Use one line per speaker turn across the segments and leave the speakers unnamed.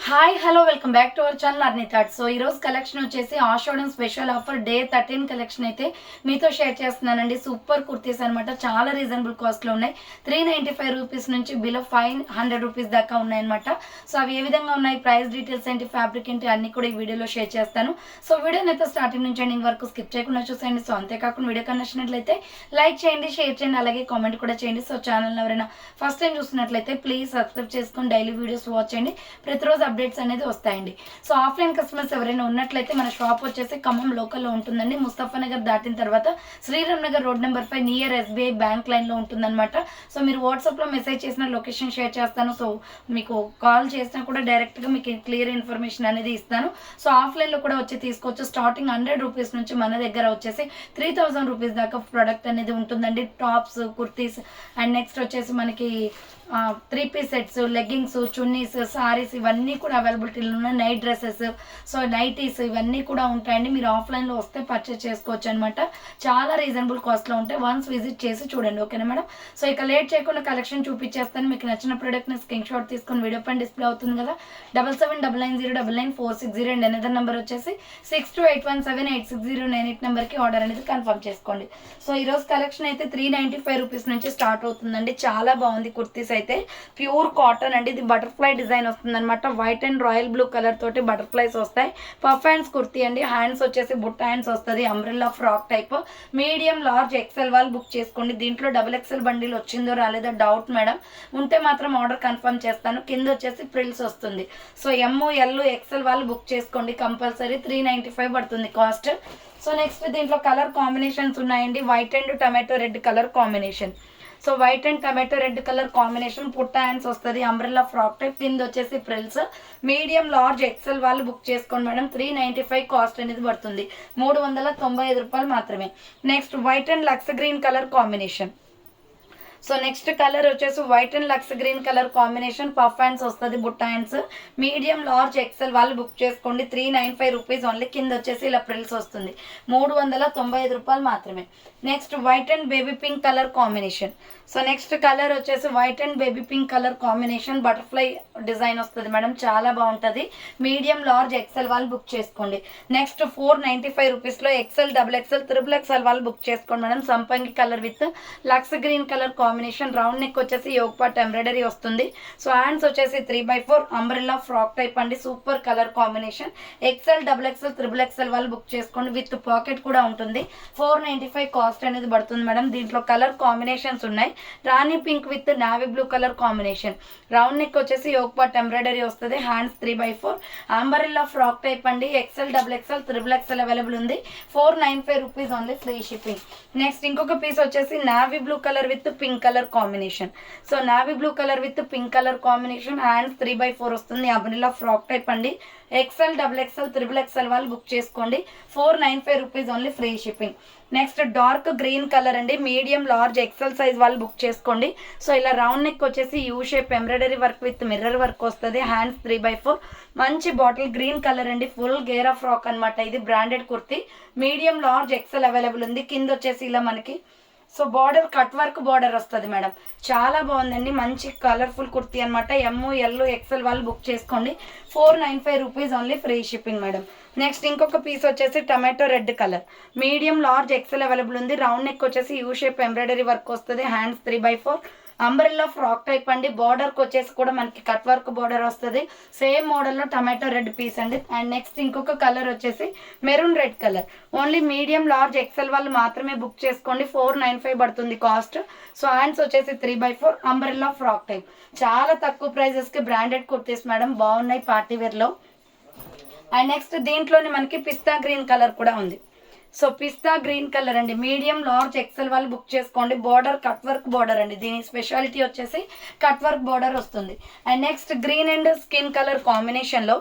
Hi hello welcome back to our channel Arni thoughts. So ఈరోజు collection వచ్చేసి ఆషాఢం special offer day 13 collection అయితే మీతో share చేస్తున్నానండి. సూపర్ కుర్తీస్ అనమాట, చాలా రీజనబుల్ కాస్ట్లో ఉన్నాయి. 395 రూపీస్ నుంచి బిలో 500 రూపీస్ దాకా ఉన్నాయన్నమాట. సో అవి ఏ విధంగా ఉన్నాయి, ప్రైస్ డీటెయిల్స్ ఏంటి, ఫ్యాబ్రిక్ ఏంటి అన్ని కూడా ఈ వీడియోలో షేర్ చేస్తాను. సో వీడియోని అయితే స్టార్టింగ్ నుంచి ఎండింగ్ వరకు స్కిప్ చేయకుండా చూసేయండి. సో అంతేకాకుండా వీడియో నచ్చినట్లయితే లైక్ చేయండి, షేర్ చేయండి, అలాగే కామెంట్ కూడా చేయండి. సో ఛానల్ ఎవరైనా ఫస్ట్ టైం చూస్తున్నట్లయితే ప్లీజ్ సబ్స్క్రైబ్ చేసుకొని డైలీ వీడియోస్ వాచ్ చేయండి. ప్రతిరోజు అప్డేట్స్ అనేది వస్తాయండి. సో ఆఫ్లైన్ కస్టమర్స్ ఎవరైనా ఉన్నట్లయితే మన షాప్ వచ్చేసి ఖమ్మం లోకల్లో ఉంటుందండి. ముస్తఫా నగర్ దాటిన తర్వాత Sriram Nagar road number 5 near SBI bank లైన్లో ఉంటుందన్నమాట. సో మీరు వాట్సాప్లో మెసేజ్ చేసిన లొకేషన్ షేర్ చేస్తాను. సో మీకు కాల్ చేసినా కూడా డైరెక్ట్గా మీకు క్లియర్ ఇన్ఫర్మేషన్ అనేది ఇస్తాను. సో ఆఫ్లైన్లో కూడా వచ్చి తీసుకోవచ్చు. స్టార్టింగ్ 100 రూపీస్ నుంచి మన దగ్గర వచ్చేసి 3000 రూపీస్ దాకా ప్రోడక్ట్ అనేది ఉంటుందండి. టాప్స్, కుర్తీస్ అండ్ నెక్స్ట్ వచ్చేసి మనకి 3 piece sets, leggings, chunnis, saris ఇవన్నీ కూడా అవైలబిలిటీలో ఉన్నాయి. నైట్ డ్రెస్సెస్, సో నైటీస్ ఇవన్నీ కూడా ఉంటాయండి. మీరు ఆఫ్లైన్లో వస్తే పర్చేస్ చేసుకోవచ్చు అనమాట. చాలా రీజనబుల్ కాస్ట్లో ఉంటాయి. వన్స్ విజిట్ చేసి చూడండి, ఓకేనా మేడం. సో ఇక లేట్ చేయకుండా కలెక్షన్ చూపించేస్తాను. మీకు నచ్చిన ప్రోడక్ట్ని స్క్రీన్ షాట్ తీసుకొని వీడియో పైన డిస్ప్లే అవుతుంది కదా. 7799099460 అండ్ అనదర్ నెంబర్ వచ్చేసి 6281786098 నెంబర్కి ఆర్డర్ అనేది కన్ఫర్మ్ చేసుకోండి. సో ఈరోజు కలెక్షన్ అయితే 395 రూపీస్ నుంచి స్టార్ట్ అవుతుందండి. చాలా బాగుంది కుర్తీస్ అయితే. ప్యూర్ కాటన్ అండి. ఇది బటర్ఫ్లై డిజైన్ వస్తుంది అనమాట. White and royal blue colour తోటి బటర్ఫ్లైస్ వస్తాయి. పఫ్ హ్యాండ్స్ కుర్తీ అండి. హ్యాండ్స్ వచ్చేసి బుట్ట హ్యాండ్స్ వస్తుంది. Umbrella frock type. Medium, large, XL వాళ్ళు బుక్ చేసుకోండి. దీంట్లో XXL బండిల్ వచ్చిందో రాలేదో డౌట్ మేడం. ఉంటే మాత్రం ఆర్డర్ కన్ఫర్మ్ చేస్తాను. కింద వచ్చేసి ఫ్రిల్స్ వస్తుంది. సో ML XL వాళ్ళు బుక్ చేసుకోండి కంపల్సరీ. 395 పడుతుంది కాస్ట్. సో నెక్స్ట్ దీంట్లో కలర్ కాంబినేషన్స్ ఉన్నాయండి. White and tomato red colour combination. So white and tomato red colour combination. పుట్ట హ్యాండ్స్ వస్తుంది. Umbrella frock type. కింద వచ్చేసి ఫ్రిల్స్. మీడియం, లార్జ్, ఎక్సెల్ వాళ్ళు బుక్ చేసుకోండి మేడం. 395 కాస్ట్ అనేది పడుతుంది. 395 రూపాయలు మాత్రమే. Next white and lux green colour combination. So next colour వచ్చేసి white and lux green colour combination. Puff hands వస్తుంది, బుట్ట హ్యాండ్స్. మీడియం, లార్జ్, ఎక్సెల్ వాళ్ళు బుక్ చేసుకోండి. 395 రూపీస్ ఓన్లీ. కింద వచ్చేసి ఇలా ఫ్రిల్స్ వస్తుంది. 395 రూపాయలు మాత్రమే. Next white and baby pink colour combination. So next colour వచ్చేసి white and baby pink colour combination. Butterfly design వస్తుంది మేడం, చాలా బాగుంటుంది. మీడియం, లార్జ్, ఎక్సెల్ వాళ్ళు బుక్ చేసుకోండి. నెక్స్ట్ 495 రూపీస్లో XL, XXL, XXL వాళ్ళు బుక్ చేసుకోండి మేడం. సంపంగి colour with lux green colour combination. Round neck వచ్చేసి యోగ్ పార్ట్ ఎంబ్రాయిడరీ వస్తుంది. సో హ్యాండ్స్ వచ్చేసి 3/4 అంబ్రెల్లా ఫ్రాక్ టైప్ అండి. Super colour combination. XL, XXL, XXL వాళ్ళు బుక్ చేసుకోండి. విత్ పాకెట్ కూడా ఉంటుంది. 495 కాస్ట్ అనేది పడుతుంది మేడం. దీంట్లో కలర్ కాంబినేషన్స్ ఉన్నాయి. Rani pink with navy blue colour combination. Round neck వచ్చేసి యోగ్ పార్ట్ ఎంబ్రాయిడరీ వస్తుంది. హ్యాండ్స్ 3/4 అంబ్రెల్లా ఫ్రాక్ టైప్ అండి. XL, XXL, XXL అవైలబుల్ ఉంది. 495 rupees only, free shipping. Next ఇంకొక పీస్ వచ్చేసి navy blue colour with pink colour combination. So navy blue colour with pink colour combination. Hands 3/4 వస్తుంది. Umbrella frock type అండి. XL, XXL, XXL వాళ్ళు book చేసుకోండి. 495 rupees only, free shipping. Next dark green colour అండి. Medium, large, XL size వాళ్ళు book చేసుకోండి. So ఇలా round neck వచ్చేసి U shape embroidery work with mirror work వస్తుంది. హ్యాండ్స్ 3/4. మంచి బాటిల్ గ్రీన్ కలర్ అండి. ఫుల్ గేరా ఫ్రాక్ అనమాట. ఇది branded kurti. Medium, large, XL available ఉంది. కింద వచ్చేసి ఇలా మనకి so border cut work border వస్తుంది మేడం. చాలా బాగుందండి. మంచి కలర్ఫుల్ కుర్తీ అనమాట. ML XL వాళ్ళు బుక్ చేసుకోండి. 495 rupees only, free shipping madam. Next ఇంకొక పీస్ వచ్చేసి tomato red colour. Medium, large, XL available ఉంది. రౌండ్ నెక్ వచ్చేసి యూ షేప్ ఎంబ్రాయిడరీ వర్క్ వస్తుంది. హ్యాండ్స్ 3/4 అంబ్రెల్లా ఫ్రాక్ టైప్ అండి. బార్డర్కి వచ్చేసి కూడా మనకి కట్ వర్క్ బార్డర్ వస్తుంది. సేమ్ మోడల్లో టమాటో రెడ్ పీస్ అండి. అండ్ నెక్స్ట్ ఇంకొక కలర్ వచ్చేసి maroon red colour. Only medium, large, XL వాళ్ళు మాత్రమే బుక్ చేసుకోండి. 495 పడుతుంది కాస్ట్. సో హ్యాండ్స్ వచ్చేసి 3/4 అంబ్రెల్లా ఫ్రాక్ టైప్. చాలా తక్కువ ప్రైజెస్కి బ్రాండెడ్ కుర్తీస్ మేడం, బాగున్నాయి పార్టీ వేర్లో. అండ్ నెక్స్ట్ దీంట్లోనే మనకి పిస్తా గ్రీన్ కలర్ కూడా ఉంది. సో పిస్తా గ్రీన్ కలర్ అండి. మీడియం, లార్జ్, ఎక్సెల్ వాళ్ళు బుక్ చేసుకోండి. బార్డర్ కట్ వర్క్ బార్డర్ అండి. దీని స్పెషాలిటీ వచ్చేసి కట్ వర్క్ బార్డర్ వస్తుంది. And next green and skin colour కాంబినేషన్లో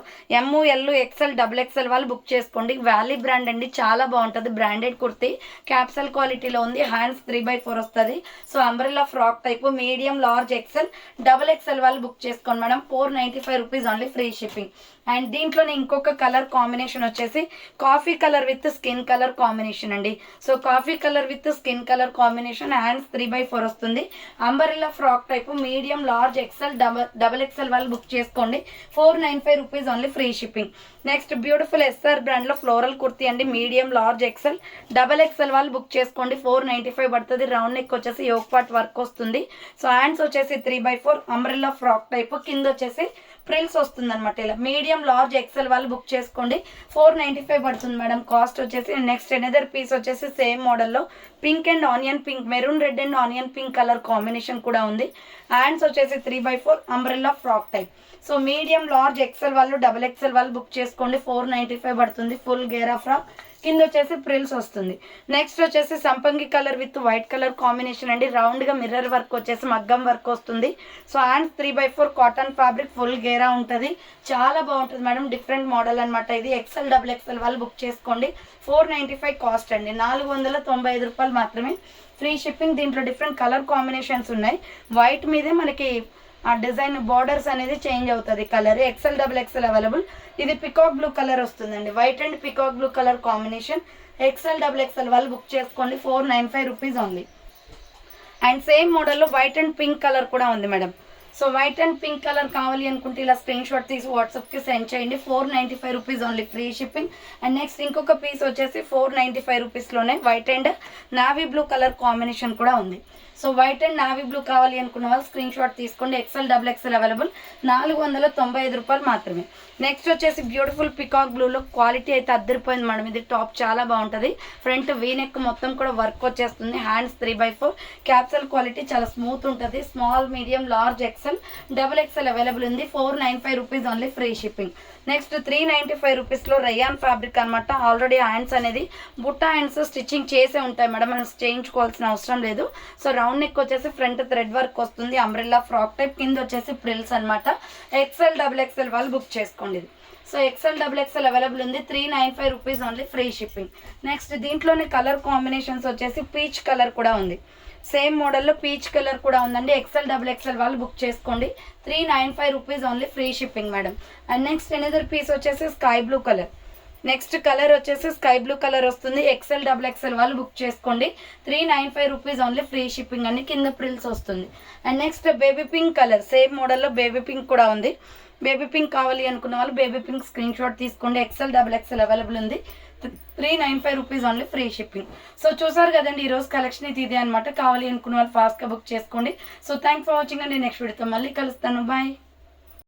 ML XL, XXL వాళ్ళు బుక్ చేసుకోండి. వ్యాలీ బ్రాండ్ అండి, చాలా బాగుంటుంది. బ్రాండెడ్ కుర్తీ క్యాప్సల్ క్వాలిటీలో ఉంది. హ్యాండ్స్ 3/4 వస్తుంది. So umbrella frock type. Medium, large, XL, XXL వాళ్ళు బుక్ చేసుకోండి madam. 495 rupees only, free shipping. And దీంట్లోనే ఇంకొక కలర్ కాంబినేషన్ వచ్చేసి coffee colour with skin colour combination అండి. So coffee colour with skin colour combination, hands 3/4 వస్తుంది. Umbrella frock type medium large XL double XL వాళ్ళు book చేసుకోండి. 495 rupees only, free shipping. Next beautiful SR బ్రాండ్లో floral kurti అండి, medium large XL double XL వాళ్ళు book చేసుకోండి. 495 పడుతుంది. Round neck వచ్చేసి yoke part work వస్తుంది. సో హ్యాండ్స్ వచ్చేసి 3/4 అంబ్రెల్లా ఫ్రాక్ టైప్, కింద వచ్చేసి ప్రిల్స్ వస్తుంది అనమాట. ఇలా మీడియం లార్జ్ ఎక్సెల్ వాళ్ళు బుక్ చేసుకోండి. 495 పడుతుంది మేడం కాస్ట్ వచ్చేసి. నెక్స్ట్ ఎనదర్ పీస్ వచ్చేసి సేమ్ మోడల్లో pink and onion pink, maroon red and onion pink colour combination కూడా ఉంది. హ్యాండ్స్ వచ్చేసి 3/4 umbrella frock type. So medium large XL వాళ్ళు డబల్ ఎక్సెల్ వాళ్ళు బుక్ చేసుకోండి. 495 పడుతుంది. ఫుల్ గేరా ఫ్రాక్, కింద వచ్చేసి ప్రిల్స్ వస్తుంది. నెక్స్ట్ వచ్చేసి సంపంగి colour with white colour combination అండి. రౌండ్గా మిర్రర్ వర్క్ వచ్చేసి మగ్గం వర్క్ వస్తుంది. So hands 3/4 cotton fabric, full గేరా ఉంటుంది. చాలా బాగుంటుంది మేడం, డిఫరెంట్ మోడల్ అనమాట ఇది. ఎక్సెల్ డబుల్ ఎక్సెల్ వాళ్ళు బుక్ చేసుకోండి. 495 కాస్ట్ అండి, 495 రూపాయలు మాత్రమే, ఫ్రీ షిప్పింగ్. దీంట్లో డిఫరెంట్ కలర్ కాంబినేషన్స్ ఉన్నాయి. వైట్ మీదే మనకి ఆ డిజైన్ బార్డర్స్ అనేది చేంజ్ అవుతుంది colour. XL double XL available. ఇది పికాక్ బ్లూ కలర్ వస్తుందండి, white and peacock blue colour combination. XL double XL వాళ్ళు బుక్ చేసుకోండి. 495 రూపీస్ ఓన్లీ. అండ్ సేమ్ మోడల్లో వైట్ అండ్ పింక్ కలర్ కూడా ఉంది madam. So white and pink colour కావాలి అనుకుంటే ఇలా స్క్రీన్ షాట్ తీసి వాట్సాప్కి సెండ్ చేయండి. 495 rupees only, free shipping. And next ఇంకొక పీస్ వచ్చేసి 495 రూపీస్లోనే white and navy blue colour combination కూడా ఉంది. So white and navy blue కావాలి అనుకున్న వాళ్ళు స్క్రీన్ షాట్ తీసుకోండి. ఎక్సెల్ డబుల్ ఎక్సెల్ అవైలబుల్, 495 రూపాయలు మాత్రమే. నెక్స్ట్ వచ్చేసి బ్యూటిఫుల్ పికాక్ బ్లూలో క్వాలిటీ అయితే అద్దరిపోయింది మేడం. ఇది టాప్ చాలా బాగుంటుంది. ఫ్రంట్ వీనెక్ మొత్తం కూడా వర్క్ వచ్చేస్తుంది. హ్యాండ్స్ 3/4 క్యాప్సల్ క్వాలిటీ, చాలా స్మూత్ ఉంటుంది. Small medium large XL double XL available ఉంది. 495 rupees only, free shipping. Next 395 రూపీస్లో రయాన్ ఫ్యాబ్రిక్ అనమాట. ఆల్రెడీ హ్యాండ్స్ అనేది బుట్టా హ్యాండ్స్ స్టిచ్చింగ్ చేసే ఉంటాయి మేడం, మనం చేయించుకోవాల్సిన అవసరం లేదు. సో రౌండ్ నెక్ వచ్చేసి ఫ్రంట్ థ్రెడ్ వర్క్ వస్తుంది. అంబ్రెల్లా ఫ్రాక్ టైప్, కింద వచ్చేసి ప్రిల్స్ అనమాట. ఎక్సెల్ డబుల్ ఎక్సెల్ వాళ్ళు బుక్ చేసుకోండి. So XL double XL available ఉంది. 395 rupees only, free shipping. Next దీంట్లోనే కలర్ కాంబినేషన్స్ వచ్చేసి పీచ్ కలర్ కూడా ఉంది. సేమ్ మోడల్లో పీచ్ కలర్ కూడా ఉందండి. ఎక్సెల్ డబుల్ ఎక్సెల్ వాళ్ళు బుక్ చేసుకోండి. 395 rupees only, free shipping madam. And next another piece వచ్చేసి sky blue colour. Next colour వచ్చేసి స్కై బ్లూ కలర్ వస్తుంది. ఎక్సెల్ డబుల్ ఎక్సెల్ వాళ్ళు బుక్ చేసుకోండి. 395 రూపీస్ ఓన్లీ, ఫ్రీ షిప్పింగ్ అండి. కింద ప్రిల్స్ వస్తుంది. And next baby pink colour, same మోడల్లో baby pink కూడా ఉంది. బేబీ పింక్ కావాలి అనుకున్న వాళ్ళు బేబీ పింక్ స్క్రీన్ షాట్ తీసుకోండి. ఎక్సెల్ డబుల్ ఎక్సెల్ అవైలబుల్ ఉంది. 395 rupees only, free shipping. So చూసారు కదండి, ఈరోజు కలెక్షన్ ఇది ఇదే అనమాట. కావాలి అనుకున్న వాళ్ళు ఫాస్ట్గా బుక్ చేసుకోండి. సో థ్యాంక్స్ ఫర్ వాచింగ్ అండి. నెక్స్ట్ వీడియోతో మళ్ళీ కలుస్తాను. బాయ్.